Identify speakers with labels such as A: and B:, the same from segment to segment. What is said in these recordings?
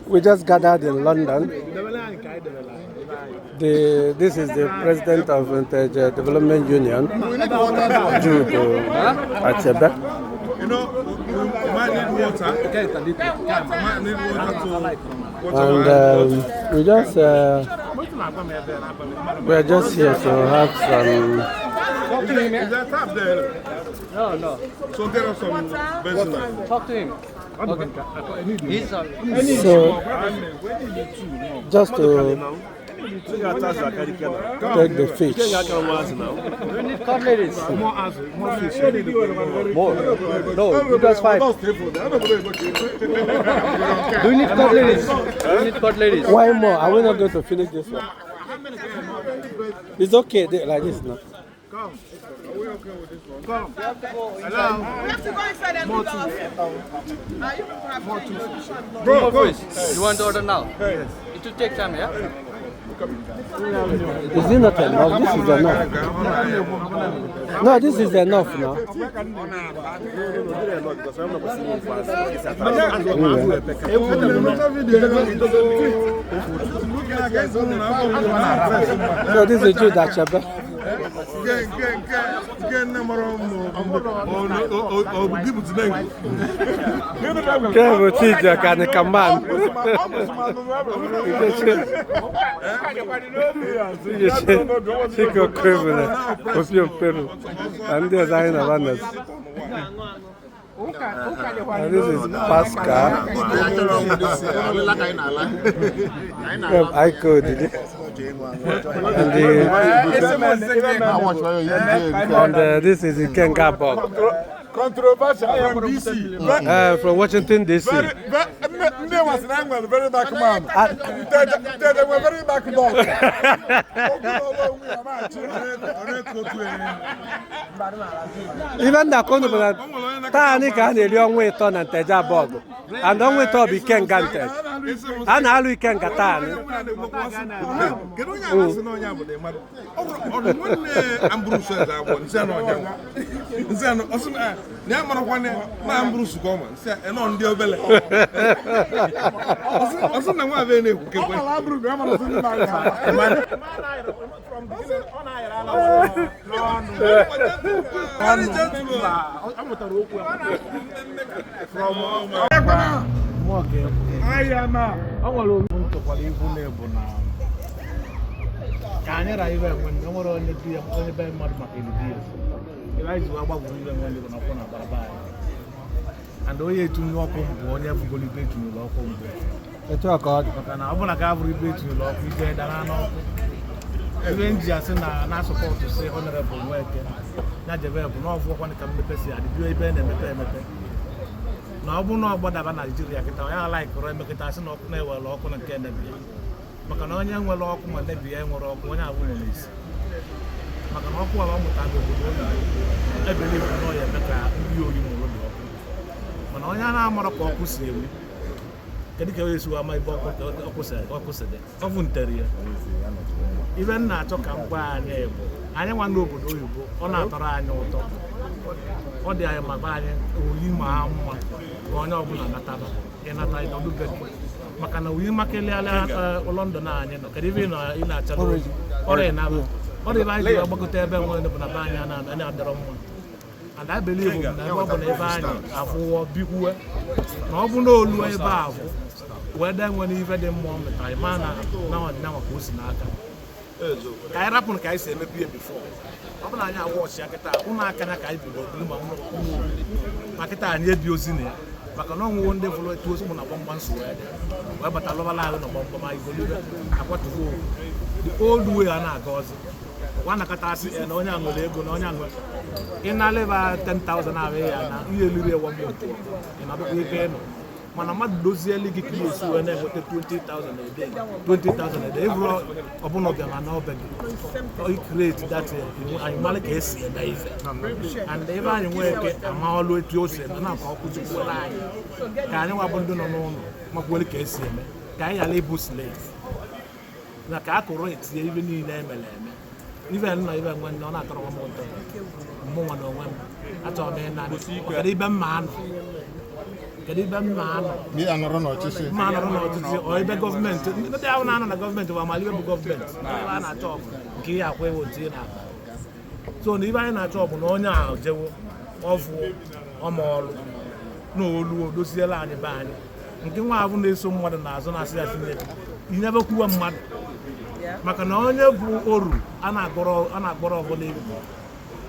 A: We just gathered in London. This is the president of Nteje Development Union, Jude Achebe.
B: You know, we might need water.
A: And we're just here to have some.
B: Is that tap there?
C: No.
B: So get us some benzene.
C: Talk to him. Okay.
A: So, just to take the fish.
C: Do you need cutleries?
B: More fish.
C: More? No, you guys 5. Do you need cutleries?
A: Why more? Are we not going to finish this one? It's okay like this now.
B: Come. Are we okay with this one? Come.
D: We have to go inside and
B: More two.
C: Bro, you want to order now?
B: Yes.
C: It will take time, yeah?
A: Is it not enough? This is enough. No, this is enough now. So this is Jude Achebe. Chico Okuefuna, Okuefuna, and there's Aina. And this is Pascal. I code it. And this is Kenga Bob.
B: Controversial from DC.
A: From Washington DC.
B: Very dark man. They were very dark dog.
A: Even the Congress, Tani can the young way on and Nteje Bob. And don't wait to be Ken Ganted. And how we can get on.
B: And only to know one have to debate to law.
A: It's a card.
B: And I want to have debate to law. We said that I know. Even just not supposed to say honorable work. Not develop no for one come the person at the Ben and the now, I don't know about Nigeria. I like Remekitation of Never Lock on a Kennedy. Macanonia will lock on the BM or when I win this. Macanoko along with I believe no, you Manoya Morocco, can you carry to my book opposite of Ontario? Even not talk about I don't want to go to you on our Tarano. Or they are my body, Ulima, or no, and I don't do that. Macana, we Macalia, London, and even in a challenge or another. Or if I go to Banana and another one. And I believe in the Robin of big work. No, no, above. Whether when you read them moment, I manna now and now a person. I happen to say maybe before. I watch Yakata, Una Kanaka, Makata, and yet using it. maka na ọnwụwo ndị fụrụ etu osi mụ na gbamgbam so wee dị wee bata lụbala ahụ na gbamgbam anyị golibe akwatugo the old way a na-aga ọzọ gwa nakọta asị na onye aṅụrụ ego na onye aṅụrụ ị na-aleba 10,000 ahụ ya na ihe eliri ewa mmụta ị na-adụkwa ike ịnọ mana mmadụ dozieli gị ka ihe esi wee na-enweta 20,000 a day ịbụrụ ọbụla ọbịa na ọbịa gị create that anyị mara ka esi eme ife and ebe anyị nwee ike ama ọlụ etu o si eme na ka ọ kụzikwuola anyị ka anyị nwabụ ndị nọ n'ụlọ makwuole ka esi eme ka anyị ghara ịbụ slave na ka akụrụ etinye ibe niile emere eme ibe nna ibe nwe nne ọ na-atọrọ m ụtọ mụnwa na onwe m achọrọ m ịna kedu ibe mma anọ kedu ibe mma anọ mma anọrọ n'ọchịchị ọ ibe gọọmenti ndị ahụ na-anọ na gọọmenti bụ amala ibe bụ gọọmenti ebe a na-achọ ọbụ nke ihe akwa ewu tinye na akpa so na ibe anyị na-achọ ọbụ na onye ahụ jewo ọfụ ọma ọrụ na olu doziela anyị be anyị nke nwa ahụ na-eso mmadụ n'azụ na-asị ya tinye inyebekwuwe mmadụ maka na onye bụ oru a na-agbọrọ ọbụ n'elu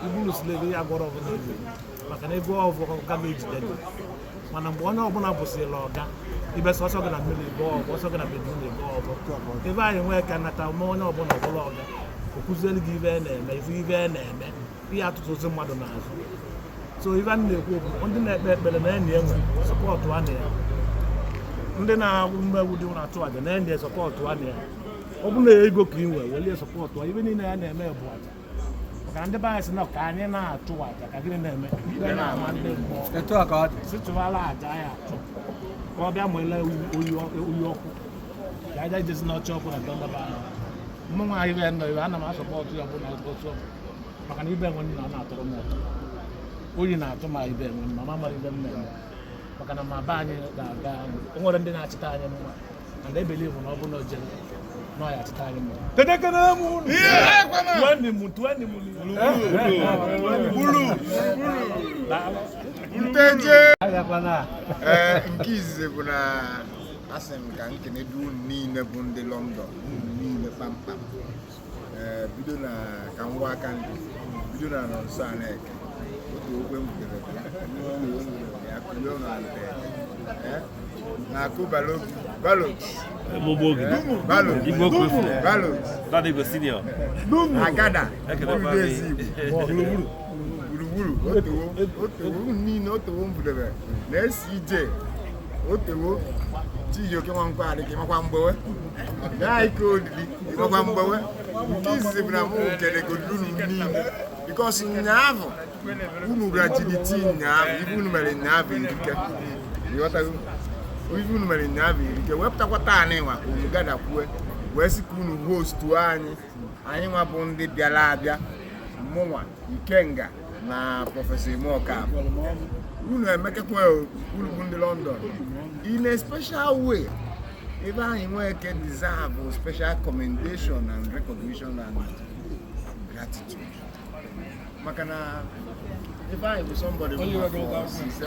B: iburu slave ya agbọrọ ọbụ n'elu maka na ego ọbụ ka ga-ejide gị mana mgbe onye ọbụla bụsịrị ọga ibe sọsọ gị na mmiri ego ọbụ ọsọ gị na bedrum ego ọbụ ebe anyị nwee ka nata ma onye ọbụla ọbụla ọga okụzielu gị ibe na-eme ibe na-eme ihe atụtụzi mmadụ n'azụ so ibe a na-ekwu bụ ndị na-ekpe ekpere na enyi enwe sọpọtụ a na ya ndị na-agwụ mmegbu dị na-atụ aja na enyi sọpọtụ a na ya ọ bụ na ego ka ị nwee welie sọpọtụ ibe niile ya na-eme bụ aja maka ndị be anyị si na ka anyị na-achụ aja ka gịnị na-eme ikpe na-ama ndị mmụọ si chụwala aja ya achụ ka ọ bịa nwele oyi ọkụ ka aja ijezi na ọcha ọkụ na ndọba ahụ mmụnwa anyị be nọ ibe ana m asọpọtụ ya bụ na otu ọkụ maka na ibe enwe nna na-atụrụ m ụtọ oyi na-atụ ma ibe enwe nna ma mara ibe m na-eme maka na ma be anyị ga-aga o nwere ndị na-achịta anyị mma and I believe na ọ bụ na o jere na ya achịta anyị mma
E: Nteje nke izizi bụ na asị m ka nkene du niile bụ ndị London niile kpamkpam bido na ka ngwa aka ndị bido na nọnso Aneke otu okwe m butere ya kuyo na Nteje na-akụ agada gburugburu otewo niile otewo m budebe na-esi ije otewo Chijioke Nwankwo adịghị makwa mgbewe gaa ike odidi makwa mgbewe nke izizi bụ na mụ kelegolunu niile bikos nyaahụ unu grajiditi nyaahụ ibe unu mere nyaahụ irike ịghọtago ibe unu mere nyaahụ irike wepụtakwa taa anyị nwa unu gadakwue wee sị ka unu hostuo anyị nwa bụ ndị bịara abịa mụnwa Ikenga na Prọfesọ Okafor unu emekekwa unu bụ ndị London in a special way ebe anyị nwee ike deserve special commendation and recognition and gratitude maka na ebe anyị bụ somebody since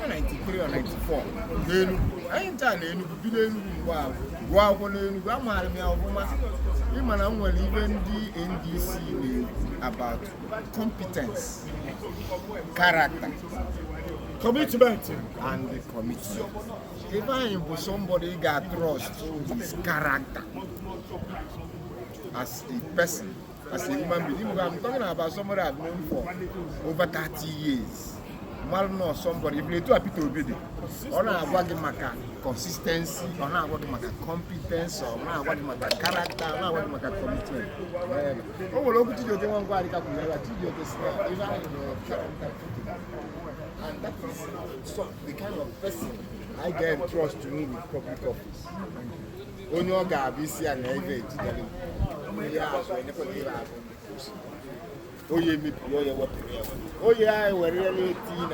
E: 1993 or 94 n'Enugu anyị ncha na Enugu bido Enugu mgbe ahụ gụọ akwụkwọ n'Enugu amaara m ya ọfụma ịma na m nwere ibe ndị NDC about competence, character, commitment, and commitment. If I am somebody got trust his character as a person, as a human being, I'm talking about somebody I've known for over 30 years. Know somebody, if you do a bit of it, or not working maka consistency, or not working maka competence, or not working maka character, or not working maka commitment. Oh, well, look at you, they want to go and that is the kind of person I get trust to me with public office. Only your guy, BC and Navy, oh yeah, me, oh yeah, I were really teen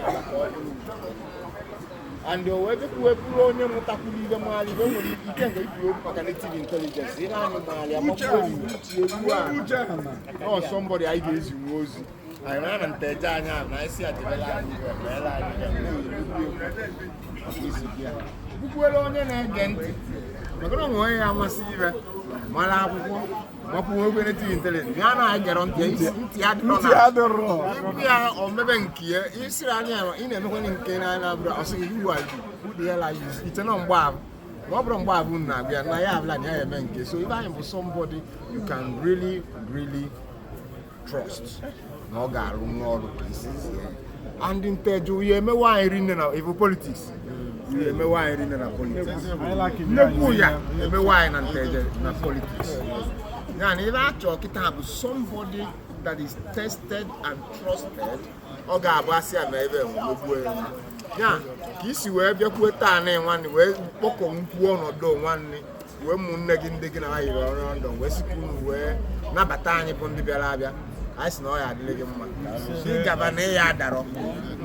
E: and the way that we put on your Mutakuli, the Mali, you can get cognitive intelligence. In or somebody I guess you was. I ran and Tejana, and I see a development. Well, on an agent. maka na onwe ya amasị ibe mara akwụkwọ makwuo ogene TV intelligence ya na-agero ntị ya dịrọ na ya omebe nke ya isiri anya ị na-emekwa nke na abụrụ ọsịghị iwu ụdị ya la ite na mgbe ahụ ma ọ bụrụ mgbe abụ na-abịa na ya abụla na ya eme nke so ibe anyị bụ somebody you can really trust na ọ ga-arụ n'ọrụ and Nteje uye emewe anyị rinne na evo politics emewe anyị rinne na politics nnekwu ya emewe anyị na Nteje na politics yani ibe achọ kịta bụ somebody that is tested and trusted ọ ga-abụ asị ya na ebe nwegbuo ya ya ka isi wee bịakwuo taa na nwanne wee kpọkọ nkwuo ọnọdụ nwanne wee ụmụnne gị ndị gị na ha yiri ọrụ ndụ wee sikwu wee nabata anyị bụ ndị bịara abịa anyị si na ọ ya adịrị gị mma ịgaba na ya adarọ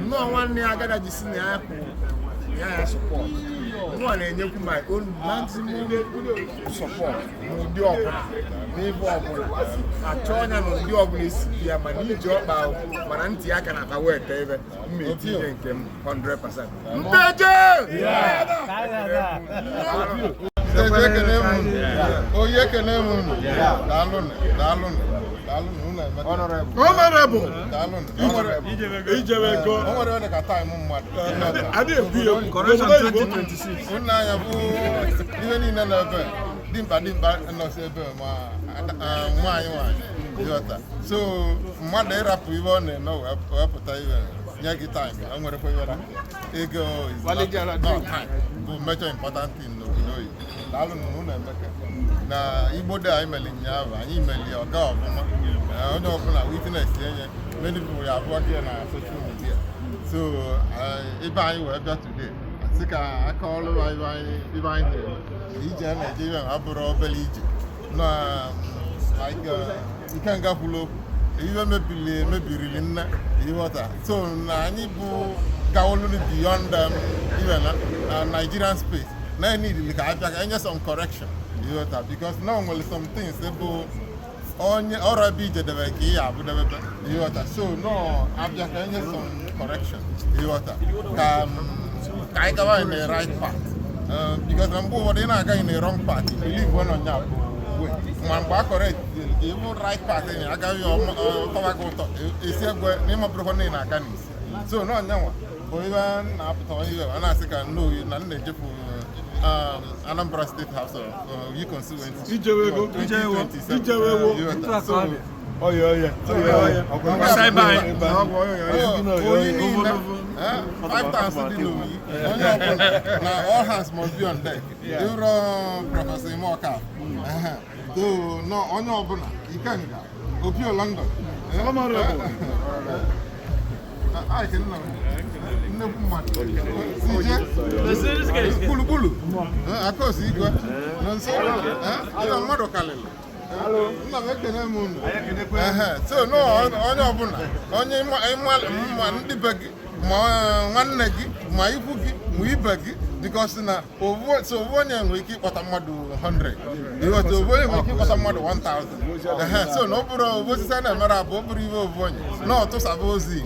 E: nnọọ nwanne ya agada jisi na ya kwuru ya support nnọọ na-enyekwu my own maximum support n'ụdị ọbụla n'ebe ọbụla achọ ọnya na ụdị ọbụla esi ya mana iji ọkpa ahụ mana ntị aka na aka wee tee ebe mma etinye nke m 100%. Nteje!
F: Nteje ekene m onye ekene m daalụ
E: Honorable!
F: Ijebe o nwere onye ka taịm mmadụ
E: Correction 2026
F: nna anya bụ ihe niile na-ebe dimkpa nọsi ebe ma nwaanyị ịghọta so mmadụ ịrapụ ihe ọ na-eme wepụta ihe nye gị taịm o nwerekwa ihe ego bụ major important thing n'obodo oyibo daalụ na ụlọ emeka na Igbo dị anyị meli nyaahụ anyị meli ọga ọfụma onye ọbụla witness enye many people ya abụọ gị na social media so ebe anyị wee bịa today sị ka aka ọrụ ibe anyị ije Naịjirịa abụrụ obere ije na nke ngakwulu ihe mebirili nne ịghọta so na anyị bụ gawolu beyond even Nigerian space na need ka abịa ka enye some correction ịghọta because now nwere some things bụ onye ọrụ ebe ije debe ka ihe abụ debebe ịghọta so no abịa ka enye some correction ịghọta ka anyị gawa in the right path because na mgbe ụfọdụ ị na-agaghị na wrong path believe when on ya bụ ma mgbe a correct ịbụ right path ị agaghị ọtọwa gị ụtọ esi egwe n'ime ọbụrụkwa na ị na-aga n'isi so na ọnyanwa bụ ebe na-apụta ihe a na-asị ka nnoyi na nna ejefu Anambra State House of U constituency. Ijewewo. So,
E: Oye.
F: Say bye. 5 times a day. Now all hands must be on deck. You run Professor Imoka. So no, on your bona. You can go. Opio London. I can know. Bulu akọsi igwe nso mmadụ kalịlị nna m ekene m unu so no onye ọbụla onye ma ndị be gị ma nwanne gị ma ikwu gị ma ibe gị because na ovu onye nwere ike ịkpọta mmadụ 100 ịghọta ovu onye nwere ike ịkpọta mmadụ 1000 so na ọ bụrụ ovu osisi a na-emere abụ ọ bụrụ iwe ovu onye na ọtụsaba ozi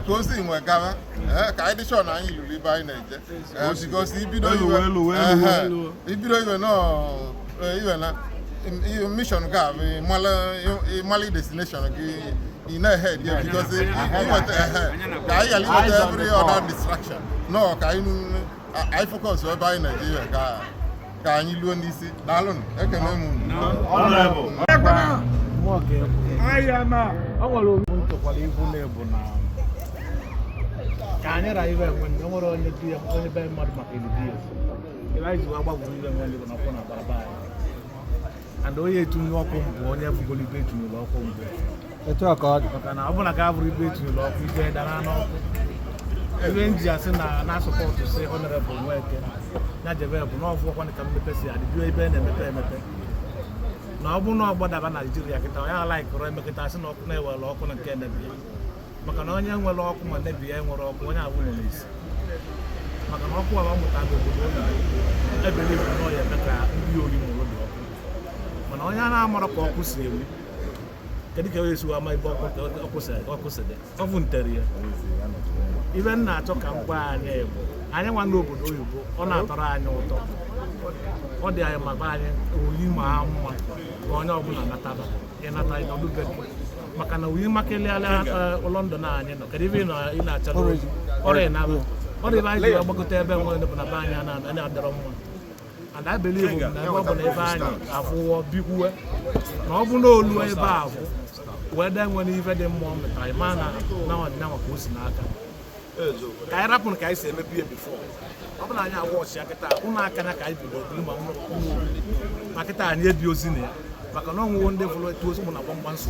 F: ka ozi nwe gawa ka anyị dị sure na anyị lụrụ ibe anyị na-eje because ibido iwe na mission ga bụ ịmali destination gị ị na-ehed ya because ka anyị ghara iweta every other distraction no ka anyị focus ebe anyị na-eje ka anyị luo n'isi daalụ ekene m ka anyị ra ibe enwe ndị nwere onye di ya onye be mmadụ maka ili di ya ebe anyị ji agbagwuru ibe enwe ndị bụ n'ọkụ na baraba anyị and onye etunye ọkụ mbụ onye bụgolo ibe etunyere ọkụ mbụ
A: etu a ka ọ dị
F: maka na ọ bụla ka a bụrụ ibe etunyere ọkụ ike dara n'ọkụ ebe nji asị na sọpọtụ si Honorable Nweke ya jebe bụ na ọfụ ọkwa ka mmepe si adị bio ebe na-emepe emepe na ọ bụrụ na ọ gbadaba Naijiria kịta onye alaikụrụ emekịta asị na ọkụ na-ewere ọkụ na nke enebi ya maka na onye nwere ọkụ ma nebi ya nwere ọkụ onye abụ nwere isi maka na ọkụ ala mụta n'obodo ebele ibu na ọ ya eme ka ndị oyi nwere obi ọkụ mana onye a na-amara ka ọkụ si ewu kedu ka esi ama ebe ọkụ si dị ọ bụ ntere ya ibe m na-achọ ka m gwa anyị bụ
B: anyị nwa n'obodo oyibo ọ na-atọrọ anyị ụtọ ọ dị anyị maka anyị oyi ma ha mma ka onye ọbụla nataba ịnata ịnọdụ be gị maka na oyi makeliala London anyị nọ kedu ebe ị na-acha n'ozi ọrịa na-abụ ọ dị ebe anyị ji agbagote ebe nwere bụ na be anyị a na-adọrọ mma and I believe na ebe ọ bụ na ebe anyị afụwọ bikwuwe na ọ bụ na olu ebe ahụ wee dee nwere ife dị mma ọ mụtara ịma na ọdịna maka o si n'aka ka anyị rapụrụ ka anyị si emepe ihe bifọ ọ bụ na anyị agwa ọchịa kịta ụmụ aka ya ka anyị bidoro ma ma kịta anyị ebi ozi na ya maka na ọnwụwo ndị vụrụ etu ozi mụ na gbamgbam so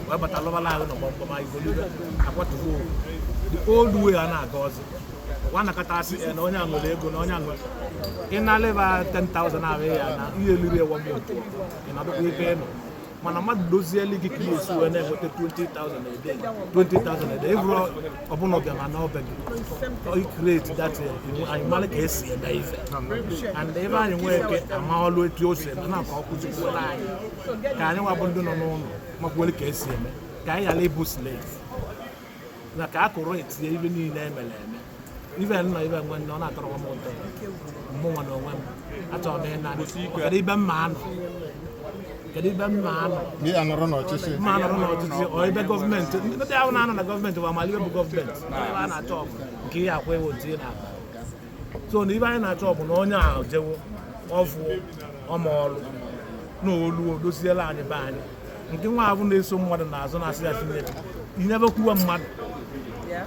B: wee bata lọbala ahụ na gbamgbam anyị golibe akwatugo the old way a na-aga ọzọ nwa nakọta asị na onye a nwere ego na onye a nwere ị na-aleba 10,000 ahụ ya na ihe eliri ewa m otu ị na-adọkwa ebe ị nọ mana mmadụ dozieli gị ka ihe esi wee na-enweta 20,000 a day ịbụrụ ọbụla ọbịa ma na ọbịa gị create that anyị mara ka esi eme ife and ebe anyị nwee ike ama ọlụ etu o si eme na ka ọ kụzikwuola anyị ka anyị nwa bụ ndị nọ n'ụlọ makwuole ka esi eme ka anyị ghara ịbụ slave na ka a kụrụ etinye ibe niile emere eme ibe nọ ibe nwe nne ọ na-atọrọ m ụtọ mụnwa na onwe m achọrọ m ịna kedu ibe mma anọ kedu ibe mma anọ mma anọrọ n'ọchịchị ọ ebe gọọmenti ndị ahụ na-anọ na gọọmenti bụ amalibe bụ gọọmenti ebe a na-achọ ọbụ nke ihe akwa ewu otu ị na-akpa so na ibe anyị na-achọ ọbụ na onye ahụ jewo ọvụ ọma ọrụ na olu doziela anyị be anyị nke nwa ahụ na-eso mmadụ n'azụ na-asị ya Chineke inyebe kwuwe mmadụ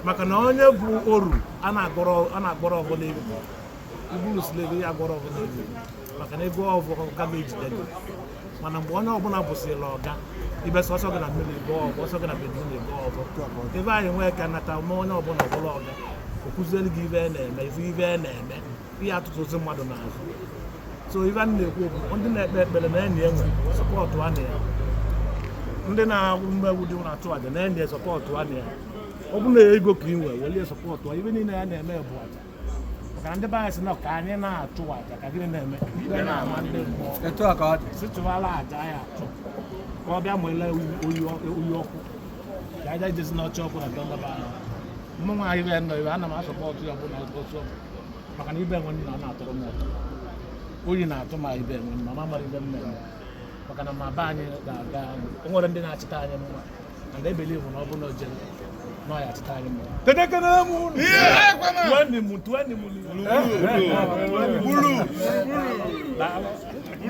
B: maka na onye bụ oru a na-agbọrọ ọbụla ego iburu slave ya agbọrọ ọbụla ego maka na ego ọbụla ga ejide gị mana mgbe onye ọbụla bụsịrị ọga ibe sọsọ gị na mmiri ego ọbụ ọsọ gị na bedrum ego ọbụ ebe anyị nwee ka nata ma onye ọbụla ọbụla ọga okụzieli gị ibe na-eme ibe na-eme ihe atụtụzi mmadụ n'azụ so ibe a na-ekwu okwu ndị na-ekpe ekpere na enyi enwe sọpọtụ a na ya ndị na-ahụ mmegbu dị na-achụ aja na enyi sọpọtụ a na ya ọ bụ na ego ka ị nwee welie sọpọtụ ibe niile ya na-eme bụ aja maka na ndị be anyị si na ka anyị na-achụ aja ka gịnị na-eme ibe na-ama ndị mmụọ situala aja ya achụ ka ọ bịa nwele oyi ọkụ ka aja ijezi n'ọcha ọkụ na ndaba anyị mmụnwa anyị be nọ ibe ana m asọpọtụ ya bụ na otu maka na ibe enwe nna na-atọrọ m ụtọ oyi na-atụ ma ibe enwe mama mara ibe mmemme maka na ma be anyị ga-aga o nwere ndị na-achịta anyị mma and I believe na ọ bụ na ojere na ọ ya achịta anyị mma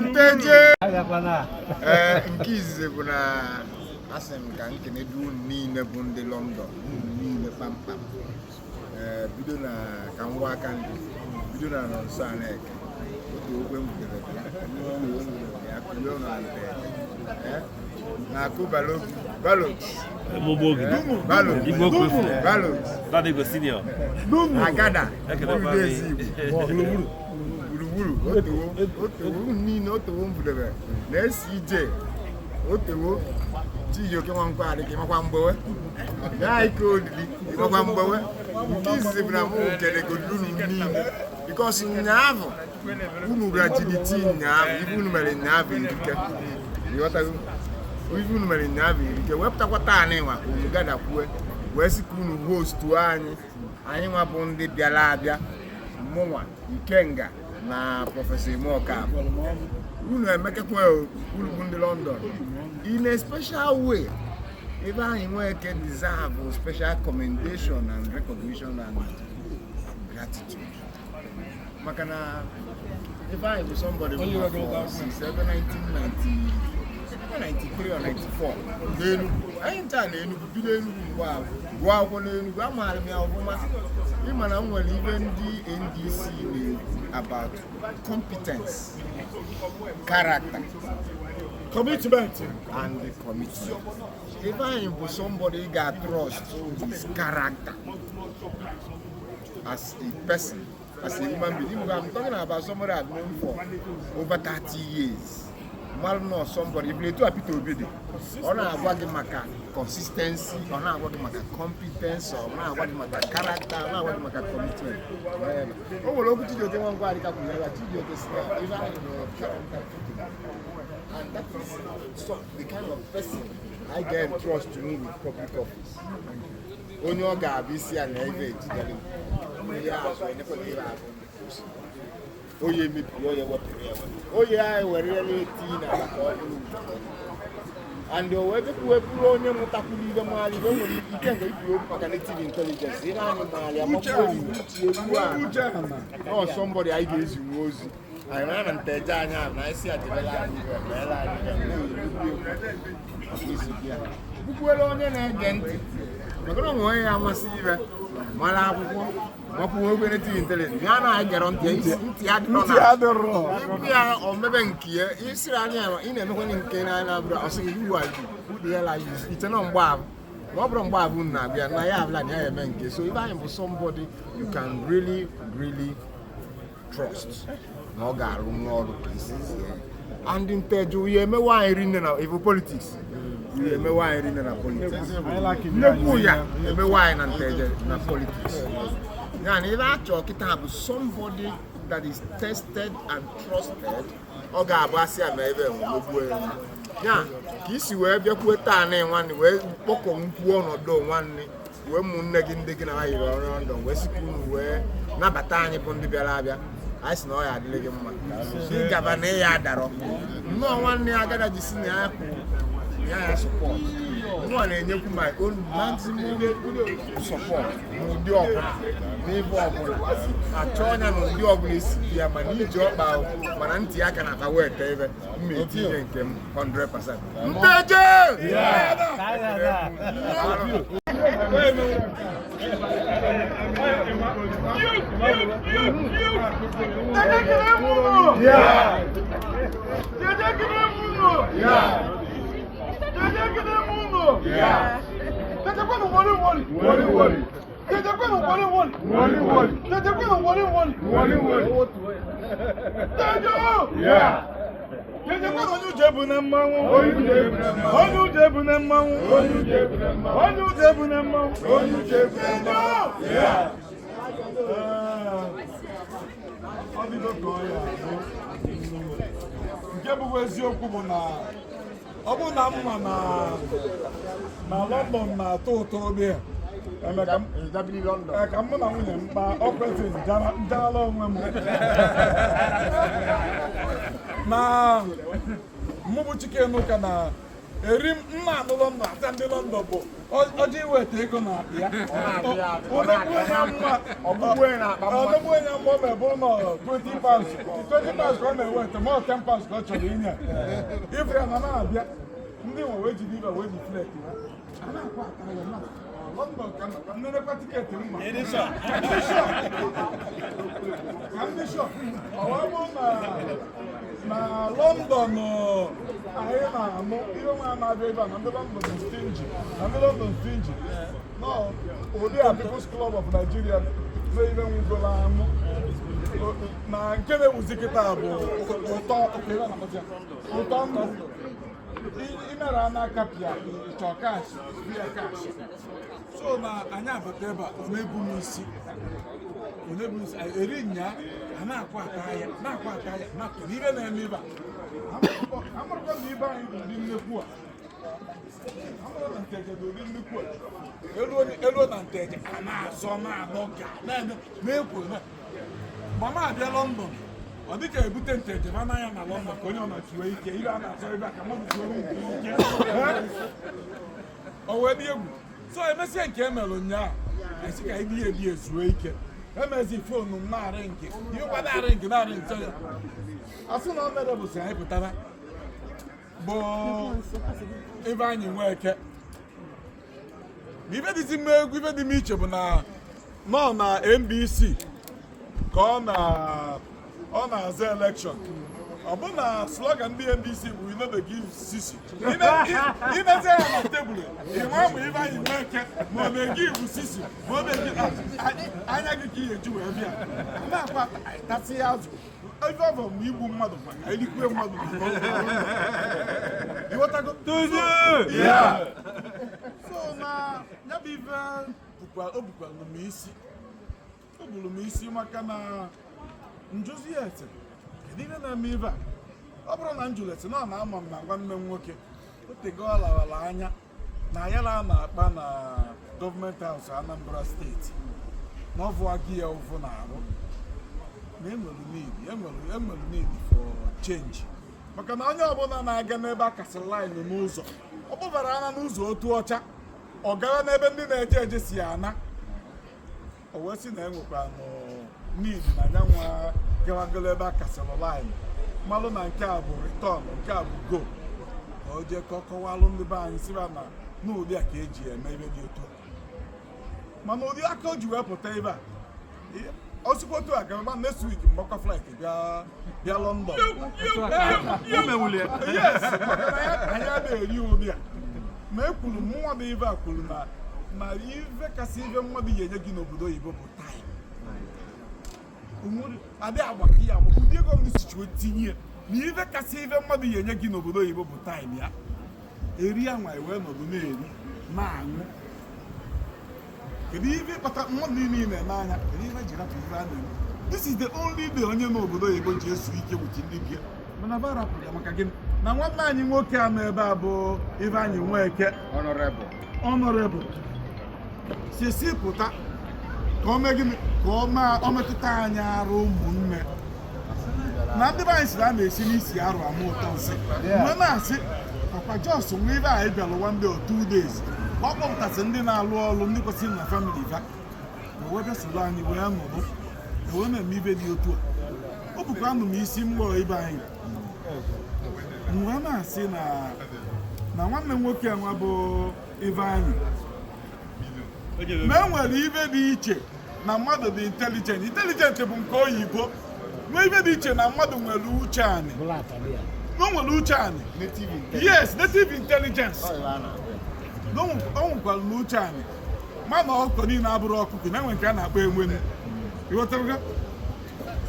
E: Nteje nke izizi bụ na asị m ka nkene dị unu niile bụ ndị London unu niile kpamkpam bido na ka ngwa aka ndị bido na nso Aneke otu ogwe m butere ya kụlie ụlọ na-akụ agada ndị Ezeagbo gburugburu otewo niile otewo m budere na-esi ije otewo Chijioke nwankwa adịghị makwa mgbewe gaa ike olili ịmakwa mgbewe nke izizi bụ na mụ kelegolunu niile bikos nyaahụ unu grajiditi nyaahụ ibe unu mere nyaahụ irike ịghọtago ibe unu mere nyaahụ irike wepụtakwa taa anyị nwa unu gadakwue wee sị ka unu hostuo anyị nwa bụ ndị bịara abịa mụnwa Ikenga na Prọfesọ Okafor unu emekekwa unu bụ ndị London in a special way ebe anyị nwee ike deserve special commendation and recognition and gratitude maka na ebe anyị bụ somebody since 1993 or 94 n'Enugu anyị ncha na Enugu bido Enugu mgbe ahụ gụọ akwụkwọ n'Enugu amaara m ya ọfụma ịma na m nwere ibe ndị NDC about competence, character, commitment and commitment. If I am somebody who got trust his character as a person, as a human being, I'm talking about somebody I've known for over 30 years. Malno somebody, if you do a bit of video, on a wadi maka consistency, on a wadi maka competence, on a wadi maka character, on a wadi maka commitment. Oh, well, look at you, one guy, and that is the kind of person I get trust to move with public office. On your garbage and ya azụ enyekwala ihe ahụ oye mebiri oye wepụrụ ya oye anyị were ya na-eti na maka ọhụrụ and o wee wepụrụ onye mụtakwuru ihe maara ibe nwere ike nga ikwu okwu maka native intelligence ihe anyị maara ya ọ somebody anyị ga-ezinwe ozi anyị mara na Nteje anya na anyị si adịbela anyị meela anyị bukwere onye na-ege ntị maka na onwe ya amasị ibe mara akwụkwọ makwuo okwe native intelligence ya na anyị gere ntị adịrọ ikwu ya omebe nke ya isiri anya ị na-emekwana nke na anyị na-abụrụ ọsịghị iwu ụdị ya la ite na mgbaabụ ma ọ bụrụ mgbaabụ na-abịa na ya abụla na ya eme nke so ibe anyị bụ somebody you can really trust na ọ ga-arụ n'ọrụ ka isi and Nteje uye emewe anyị rinne na evo politics uye emewe anyị rinne na politics nnekwu ya emewe anyị na Nteje na politics yani ibe achọ kịta bụ somebody that is tested and trusted ọ ga-abụ asị ama ebe nwegbuo ya ya ka isi wee bịakwuo taa na nwanne wee kpọkọ nkwuo ọnọdụ nwanne wee ụmụnne gị ndị gị na ha yiri ọrụ ndụ wee sikwa unu wee nabata anyị bụ ndị bịara abịa anyị si na ọ ya adịrị gị mma ịgaba na ya adarọ nnọọ nwanne ya agada jisi na ya kwụ ya support nnọọ na-enyekwu my own maximum support n'ụdị ọbụla n'ebe ọbụla achọ ọnya na ụdị ọbụla esi ya mana iji ọkpa mana ntị aka na aka wee tee ebe mma etinye nke m 100%. Nteje!
B: nke bụ eziokwu bụ na ọ bụ na mma na London na-atọ ụtọ obi ka mụ na nwunye m kpaa ọkwesị njarala onwe m na mụ bụ Chike Enuka na eri nna anụ London ata ndị London bụ ọjọọ iweta ego na akpa ya ọdọgbu onye mma ọ na-ebụrụ na 20 pounds ka ọ na-eweta ma 10 pounds ka ọ chọrọ inye ifre na na-abịa ndị nwe wee jide ibe wee diflekt a na-akwa aka ya na London ka nnenekwa tiketi mma ka ndị shop ọwa bụ na London anyị na-anụ ihe nwa na-abịa ebe a na ndị London stingy no ụdị a People's Club of Nigeria na ihe nwugola amụ na nke na-ewuzi kịta bụ ụtọ ndụ imere a na-akapịa ịchọ kash bịa kash so na anyị abata ebe a ọ na-ebu m isi eri nya a na-akwa ata ya maka ibe na-eme ibe a amụrụkwa na ibe anyị bụ ụdị nnekwu a amụrụ na Nteje bụ ụdị nnekwu a elu na Nteje a na-azọ na-anọ ga na-ekwo mama abịa London ọ dịka ebute Nteje ba n'anya na London ka onye ọ na-atụwe ike ibe a na-azọ ebe a ka mmadụ tụwe ike o wee dị egwu so emesie nke emere ụnyaahụ esi ka ibi ebi ezuo ike emezi fonu m na-arị nke ihe ụkwa na-arị nke asị na o mere bụ si anyị pụtara bụ ebe anyị Nweke ma ibe dịzi m egwu ibe dị m iche bụ na nọ na NBC ka ọ na-aza elekshọn ọ bụ na slogan ndị NDC bụ we no dey give sisi ineze ya na tebụl ịnwe ụmụ ibe anyị Nweke ma ọ na-egi iwu sisi ma ọ na-egi anya gị ka ihe eji wee bịa na-akwa tasị ya azụ ebe ọ bụ ma igbu mmadụ maka elikwe mmadụ ịghọtago so na ya bụ ibe o bukwara m isi maka na njozi ya ese kedu ihe na-eme ibe a ọ bụrụ na njulesi na ọ na-ama m na nwanne m nwoke otego ọ lawara anya na ya na a na-akpa na gọọmenti haụsụ Anambra steeti
G: na ọ bụ aka ya ụfụ na-arụ na enwere need for change maka na onye ọbụla na-aga n'ebe a kasịrị line n'ụzọ ọ kpụbara anya n'ụzọ otu ọcha ọ gara n'ebe ndị na-eje eje si ana o wee sị na enwekwa need na nyanwa gawagolo ebe a kasịrị line malụ na nke a bụ return nke a bụ go ka o jee kọwalụ ndị be anyị siba na n'ụdị a ka eji eme ebe dị otu mana ụdị aka o ji wepụta ebe a osikwotu a gaba next week mgbakwa flight bịa London yes anyị na-eri ụdị a ma e kwuru mmadụ ibe a kwuru na ife kasị ife mmadụ ya enye gị n'obodo oyibo bụ time adị agbaka ya ma ụdị ego m sichwe tinye na ife kasị ife mmadụ ya enye gị n'obodo oyibo bụ time ya eri anwa wee nọdụ na-eri na-aṅụ kedu ife kpata mmadụ niile n'anya kedu ife ji rapụ ife a na-eme this is the only day onye n'obodo oyibo ji esu ike wuchi ndị bịa mana ba rapụrụ ya maka gịnị na nwanne anyị nwoke a nọ ebe a bụ Emmanuel Nweke Honorable si pụta ka o mee gịnị ka o metụta anyị arụ ụmụnne na ndị be anyị siri a na-esi n'isi arụ ama ụtọ nsị mgbe na-asị ọkwa jos nwa ibe anyị bịara one day or 2 days ọ kpọpụtasị ndị na-alụ ọrụ ndị kwesịrị na famili va na webe soro anyị wee nụrụ wee na-eme ibe dị otu a o bụkwa anụ m isi mgbọrọ ibe anyị mgbe na-asị na nwanne m nwoke nwa bụ ibe anyị na enwere ibe dị iche na mmadụ dị intelijent bụ nke oyibo nwee ibe dị iche na mmadụ nwere uche anyị o nwere uche anyị yes native intelligence o nwekwara n'uche anyị mana ọkụkọ niile abụrụ ọkụkọ na enwe nke a na-akpọ enwenu ịghọtara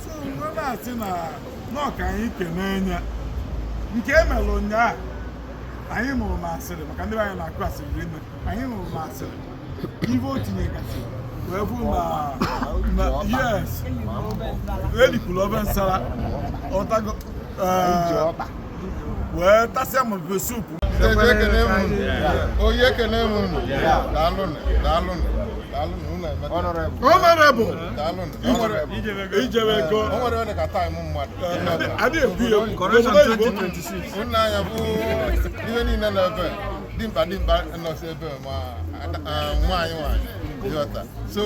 G: so mgbe na-asị na ọka anyị kene ya nke e mere ụnyaahụ anyị nụrụ ma asịrị maka ndị anyị na-akụ asịrị ime anyị nụrụ ma asịrị ife o tinyegasị wee bụ na yes eripụrụ obe nsara ọtago wee tasịa ma bụ supu
F: onye ekene m unu
G: Honorable
F: ijebe ego o nwere onye ka taịm mmadụ
G: adị ekwu ya
F: correction 2026 nna anya bụ ihe niile na-ebe dimkpa nọsi ebe ma nwaanyị ịghọta so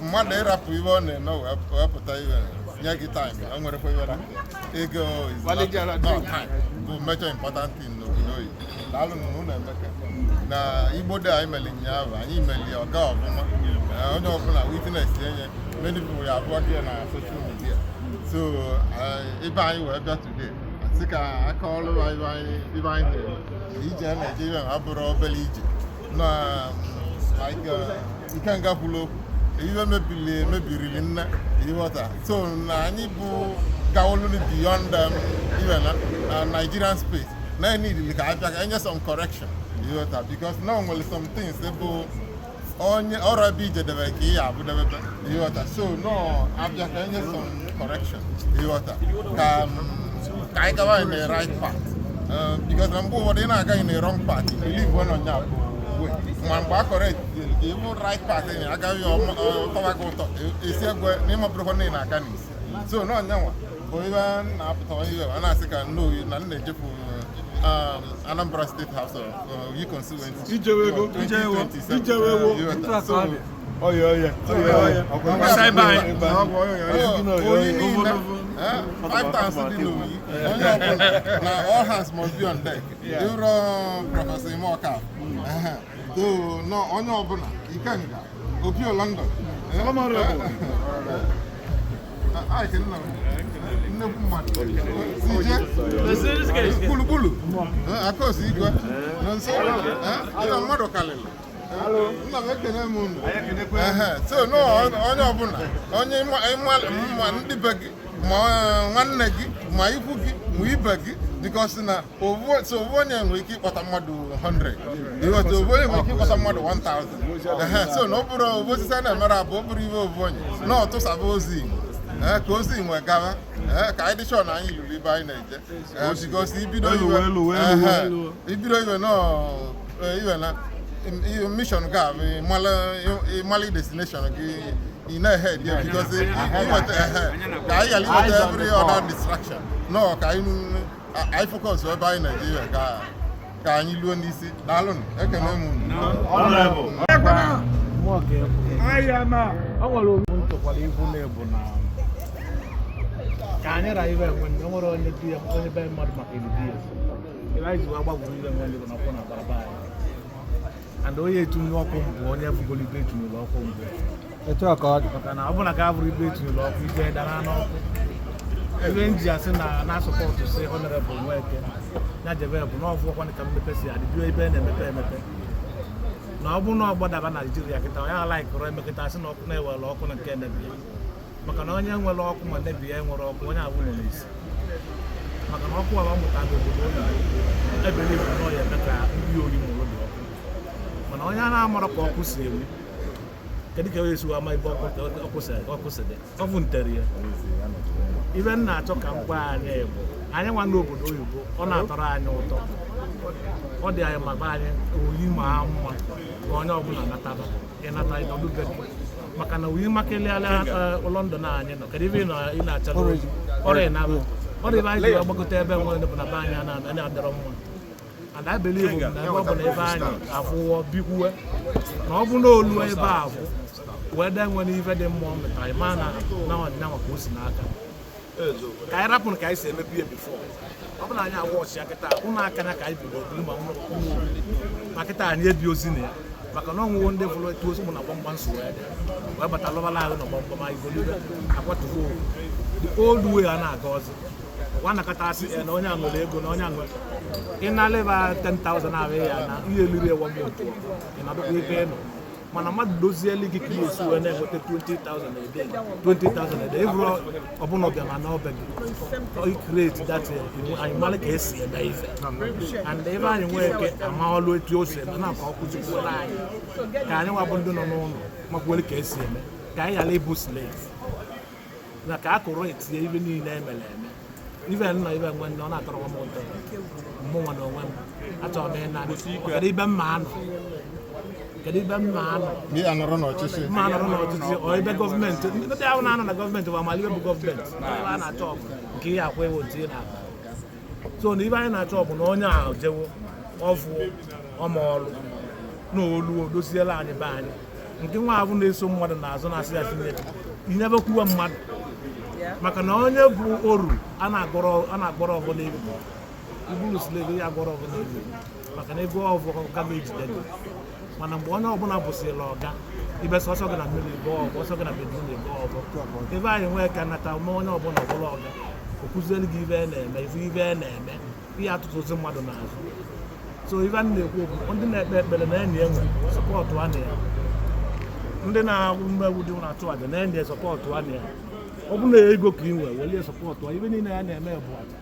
F: mmadụ ịrapụ ihe ọ na-eme wepụta ihe nye gị taịm o nwerekwa ihe na ego bụ major important thing n'obodo oyibo daalụ na ụlọ emeka na Igbo dị anyị meli nyaahụ anyị meli ọga ọfụma onye ọbụla witness enye many people ya abụọ gị na social media so ebe anyị wee bịa today sị ka aka ọrụ ibe anyị na-eme ije a na-eje abụrụ obere ije na nke nga kwuru okwu ihe mebirili nne ịghọta so na anyị bụ gawolu beyond even Nigerian space na need ka abịa ka enye some correction ịghọta because now nwere some things bụ onye ọrụ ebe ije debe ka ihe abụ debebe ịghọta so no abịa ka enye some correction ịghọta ka anyị gawa in the right path because na mgbe ụfọdụ ị na-agaghị na wrong path believe when ọnya bụ ma mgbe a correct ịbụ right path ị agaghị ọtọwa gị ụtọ esi egwe n'ime ọbụrụkwa na ị na-aga n'isi so na ọnyanwa bụ ebe na-apụta ihe a na-asị ka nnoyi na nna ejefu Anambra State House of Yi constituency.
G: Ijewego.
F: 5 times dị n'oyi. Na all hands must be on deck. Ịrụ Prọfesọ Ime Okafor. So no onye ọbụla Ikenga Opio London. I can know. Nnekwu mmadụ gburugburu akọs igwe na nso ịna mmadụ kalịrị nna m ekene m unu so onye ọbụla onye ma ndị be gị ma nwanne gị ma ikwu gị ma ibe gị because na ovu onye nwere ike ịkpọta mmadụ 100 ịghọta ovu onye nwere ike ịkpọta mmadụ 1000 so na ọ bụrụ ovu osisi a na-emere abụ ọ bụrụ iwe ovu onye na ọtụsaba ozi ka ozi nwe gawa ka anyị dị chọọ na anyị lụrụ ibe anyị na-eje because ibido iwe na mission ga bụ ịmali destination gị ị na-ahead ya because ka anyị ghara inweta every other distraction no ka anyị focus ebe anyị Nigeria ka anyị luo n'isi daalụ ekene m
B: ọ nwere onye ntụkwara ibu na-ebu na ka anyị ra ibe enwe o nwere onye di ya onye be mmadụ maka ili di ya ebe anyị ji gbagburu ibe enwe ndị bụ na ọkụ na baraba anyị and onye etunye ọkụ mbụ onye bugoro ibe etunyere ọkụ mbụ
A: etu a ka ọ dị
B: maka na ọ bụ na ka a bụrụ ibe etunyere ọkụ ibe dara n'ọkụ ebe nji asị na sọpọtụ si Honorable Nweke ya jebe bụ na ọfụ ọkwa ka mmepe si adị bio ebe na-emepe emepe na ọ bụrụ na ọ gbadaba Naijiria kịta onye alaikụrụ emekịta sị na ọkụ na-ewere ọkụ na nke enebi ya maka na onye nwere ọkụ ma nebi ya nwere ọkụ onye abụ nọ n'isi maka na ọkụ a mụta n'obodo oyibo ebere ibu na ọ ya eme ka ndị oyi nwụrụ dị ọkụ mana onye a na-amara ka ọkụ si ewu kedu ka onye esiwa ama ebe ọkụ si dị ọ bụ ntere ya ibe m na-achọ ka m gwa anyị bụ anyị nwa n'obodo oyibo ọ na-atọrọ anyị ụtọ ọ dị anyị maka anyị oyi ma mma ka onye ọbụla nataba ịnata ịnọdụ be maka na oyi makeliala London anyị nọ kedu ebe ị na-acha ọrịa na ọ dị ebe anyị ji agbagote ebe nwere bụ na be anyị na-adịrọ mma and I believe na ebe ọ bụ na ebe anyị afụwọ bikwuwe na ọ bụ na olu ebe a bụ wee dị nwere ife dị mmụọ mụtara ịma na ọdịna maka o si n'aka ka anyị rapụrụ ka anyị si emepe ihe bifọ ọ bụ na anyị agwa ọchịa kịta ụmụ aka ya ka anyị bido buru ma kịta anyị ebi ozi na ya maka na ọnwụwo ndị vụrụ etu ozi mụ na gbamgbam so wee bata lọbala ahụ na gbamgbam anyị golibe akwatugo the old way a na-aga ọzọ nwa nakọta asị na onye a nwere ego na onye a nwere ị na-aleba 10,000 ahụ ya na ihe eliri ewa m otu ị na-adọkwa ebe ị nọ mana mmadụ dozieli gị ka ihe esi wee na-enweta 20,000 a day ịbụrụ ọbụla ọbịa ma na ọbịa gị create that anyị mara ka esi eme ife and ebe anyị nwee ike amaọlụ etu o si eme na ka ọ kụzikwuola anyị ka anyị nwabụ ndị nọ n'ụlọ makwere ka esi eme ka anyị ghara ịbụ slave na ka a kụrụ etinye ibe niile emere eme ibe nọ ibe nwe ndị ọ na-atọrọ m ụtọ mụnwa na onwe m achọrọ m ịna kedu ibe mma anọ kedu ibe mma anọ
F: anọrọ n'ọchịchị
B: ọ ebe gọọmenti ndị ahụ na-anọ na gọọmenti bụ amalibe bụ gọọmenti ebe a na-achọ ọbụ nke ihe akwa ewo ntinye na-akpa so na ibe anyị na-achọ ọbụ na onye ahụ jewo ọvụ ọma ọrụ na olu doziela anyị be anyị nke nwa ahụ na-eso mmadụ n'azụ na-asị ya tinye inyebekwuwe mmadụ maka na onye bụ oru a na-agbọrọ ọbụ n'elu iburu slave ya agbọrọ ọbụ n'elu maka na ebe ọbụ gaba ejide gị mana mgbe onye ọbụla bụsịrị ọga ibe sọsọ gị na mmiri gụọ ọgụ ọsọ gị na bedrum gụọ ọgụ ebe anyị nwee ka nata ma onye ọbụla ọbụla ọga o kụzieli gị ibe na-eme ibe na-eme ihe atụtụzi mmadụ n'azụ so ibe a na-ekwu okwu ndị na-ekpe ekpere na enyi enwe sọpọtụ a na ya ndị na-ahụ mmegbu dị na-achụ aja na enyi sọpọtụ a na ya ọ bụ na ego ka ị nwee welie sọpọtụ ibe niile ya na-eme bụ aja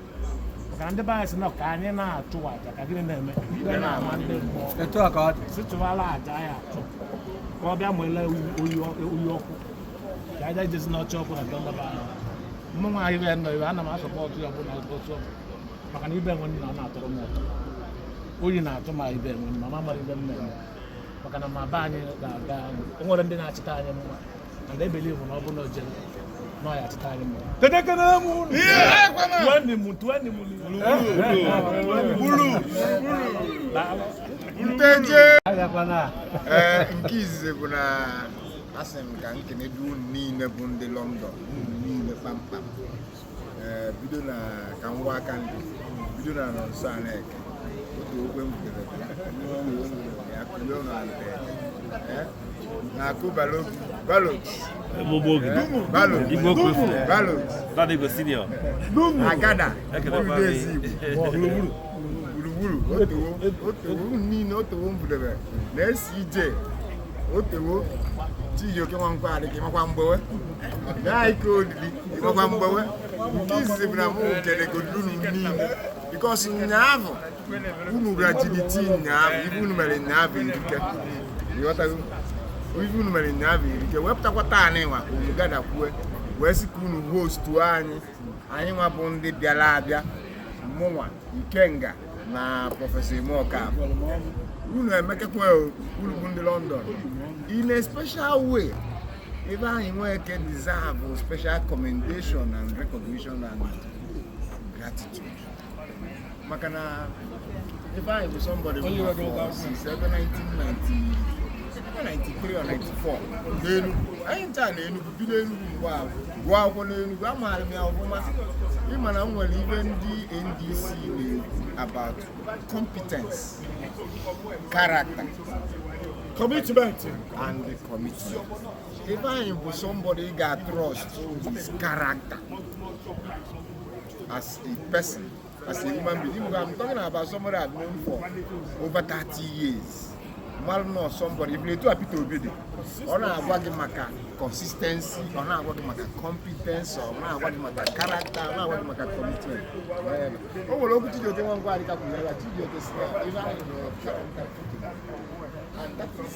B: maka ndị be anyị si na ka anyị na-achụ aja ka gịnị na-eme ibe na-ama ndị mmụọ
A: etu a ka ọ dị
B: si chụwala aja ya achụ ka ọ bịa nwele oyi ọkụ ka aja ijezi n'ọcha ọkụ na ndaba anyị mmanwụ anyị ibe nọ ibe ana m asọpọtụ ya bụ na otu maka na ibe enwe nna na-atọrọ m ụtọ oyi na-atụ ma ibe enwe ma mara ibe m na-eme maka na ma be anyị ga-aga o nwere ndị na-achịta anyị mma and I believe na ọ bụ na ojele na ọ ya achịta anyị mma
E: Nteje nke izizi bụ na asị m ka nkene dị unu niile bụ ndị London unu niile kpamkpam bido na ka ngwa aka ndị bido na nso Aneke otu okwe m butere ya kụlie ụlọ Nteje na-akụ agada ndị Ezeagbo gburugburu otewo niile otewo m budebe na-esi ije otewo Chijioke nwankwa adịghị makwa mgbewe gaa ike olili ịmakwa mgbewe nke izizi bụ na mụ kenegodunu niile bikos nyaahụ unu grajiliti nyaahụ ibe unu mere nyaahụ irike ịghọtago ibe unu mere nyaahụ irike wepụtakwa taa anyị nwa unu gadakwue wee sị ka unu hostu anyị nwa bụ ndị bịara abịa mụnwa Ikenga na Prọfesọ Okafor unu emekekwa unu bụ ndị London in a special way Emmanuel Nweke deserve special commendation and recognition and gratitude. Makana, if I was somebody who since 1993 or 94, then I ain't telling you, even the NDC about competence, character,
G: Commitment.
E: and the commitment. If I was somebody who got trust his character as a person, as a human being, I'm talking about somebody I've known for over 30 years. Malno somebody, if you do a bit of video, or not working maka consistency, or not working maka competence, or not working maka character, or not working maka commitment. Oh, well, look at you, one guy, and that is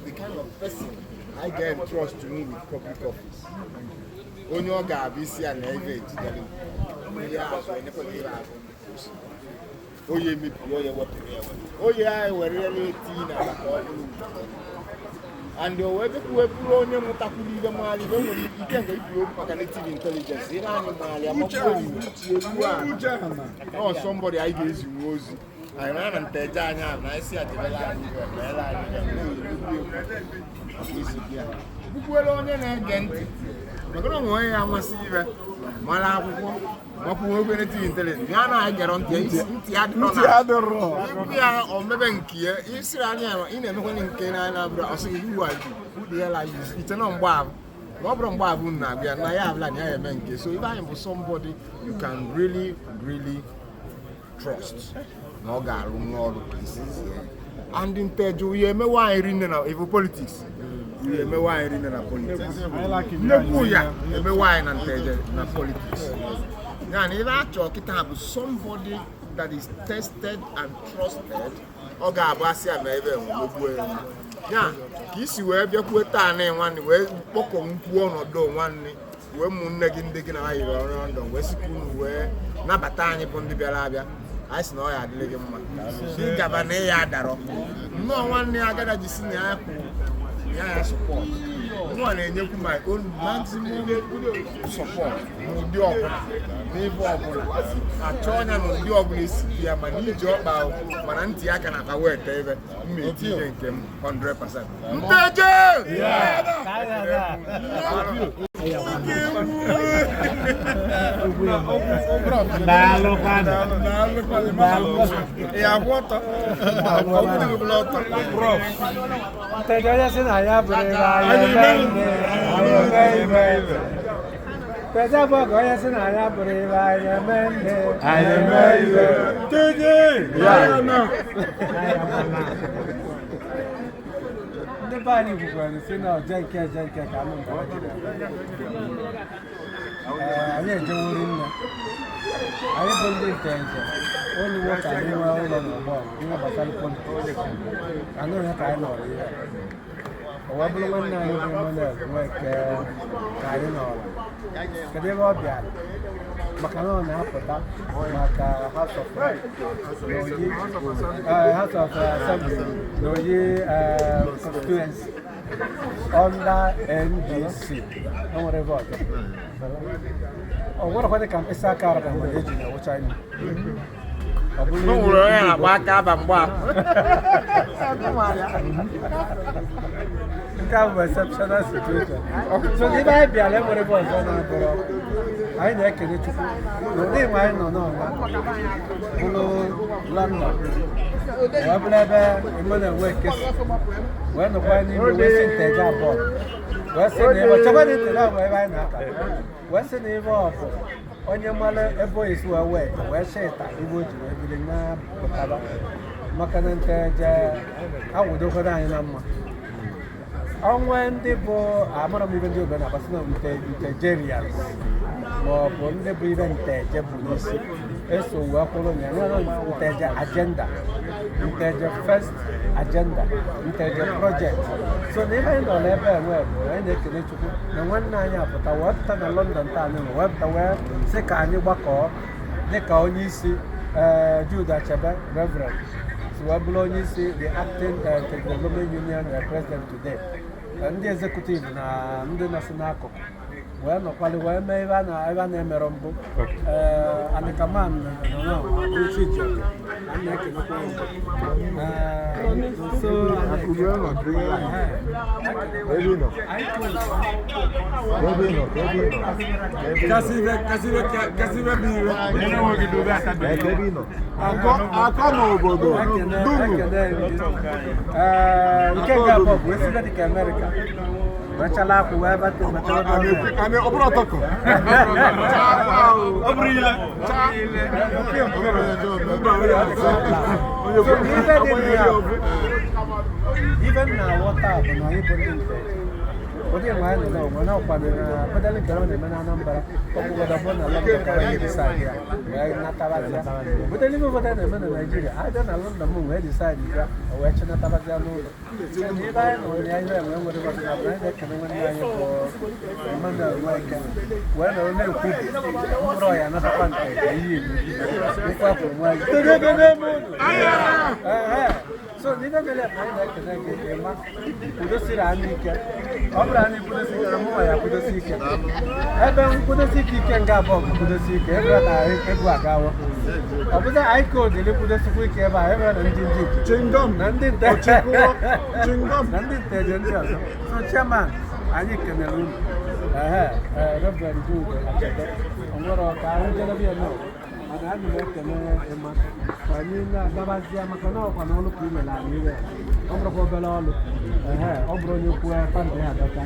E: the kind of person I get trust to me with public office. Only your guy, BC and oh yeah, me. Oh yeah, we're really teen and the way we put on your Mutakuli, the Mali, you can't get native intelligence. Oh, somebody I guess you was. I ran and Nteje and I see a development. Well, on your again. We're going to I must see that. Malabu. I get on the or maybe Israel in a winning Canaan. I say, you are it's an on Bob. Robert Babuna, we are Naya. So if I am for somebody you can really trust. No guy, no places. And in Nteje, we are wiring now, if politics. We are wiring now politics. I like it. No, we are wiring and Nteje na politics. And if I talk it up with somebody that is tested and trusted, or Gabasia maybe, yeah, this is where you put on one way, Pocom, one or do one, where Munagin digging around, West School, where Nabatani upon the Belabia. I know I had living man. She got an Daro. No one near I got a Disney support. One and you my own maximum support. I turn and do obvious. Yeah, my new job about Mananti. I can have a word, David. Me, 100%.
A: Constituency under NDC. Don't worry about it. Oh, what about the campus? Which I know. No, we're back up and back. Exceptional situation. So, if I be a level of I like it. No, they might not know. London. Emmanuel Nweke when the one in Nteje Development on your mother, a boy is away. Where say that you would be now. Macanante, I would over there. On when they bore, I'm not even doing a person of Nigerians. Or when they prevent Nteje, so we're following Nteje agenda. Nteje first agenda, Nteje project. So they went on level web, and they can no one night, but I worked on a London town and web the web, second you back off, they can only see Judah Chebe, Reverend. So I belong to the acting Nteje Development Union president today. ndị executive na ndị nọsị n'akụkụ wee nọkwali wee mee ebe a na-emere mbụ anịkaman nọ n'isi ijoke na na-ekenekwa
G: akọ n'obodo
A: nke ga-abụ bụ esibe dịka Amerịka machala akwụ wee bata
G: ọ bụrụ ọtọkọ ọ bụrụ ile
A: ibe m na-aghọta bụ na anyị bụ ndị Nteje oge nwe anyị nọ na ọkwado na pedal nke ọ na-eme na Anambra ọbụgodo bụ na London ka anyị decide ya wee natabazia obodo n'ime obodo na-eme na Naijiria abịa na London m wee decide ya wee chinatabazia n'ụlọ ebe anyị nọ ya ihe enwe nwere ọdịna bụ anyị na-ekene nwanne anyị bụ Emmanuel Nweke wee na onye ekwu mkpụrụ ya natakwa Nteje ihe ikwe afọ nwa so n'ibe mere anyị na-ekene gị ịma kwudosiri anyị ike ọ bụrụ anyị kwudosi ike mụnwa ya kwudosi ike ebe nkwudosi ike nke abụọ bụ kwudosi ike ebe na egwu agawa ọ bụzi anyị ka odili kwudosikwa ike ebe a ebe na ndị na ndị Nteje ndị ọzọ so chairman anyị kenere unu Reverend Jude Achebe onwere ọka ahụ jedebe ya nọ mana a na-ekele ịma ka anyị na-agabazia maka na ọkwa na ọlụ ka imere anyị iwe ọ bụrụkwa obere ọlụ ọ bụrụ onye kwuo pandị ya adọta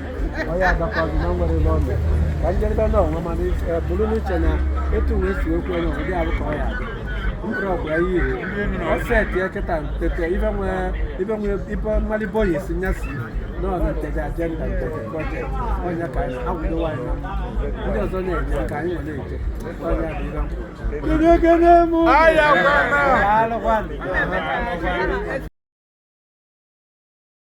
A: onye adọkwazi na nwere ebe ọ mere ka njedebe na ọnwa mana bụrụ n'uche na etu wee si okwu onye ụdị abụ ka ọ ya adị mkpụrụ ọgwụ ya ihe ọ seti kịta tete ibe mmalịbo ya esi nyasi nọ na Nteje agenda Nteje project onye ka anyị agwụdowa anyị na ndị ọzọ na-eje ka anyị nwere eje onye adịghị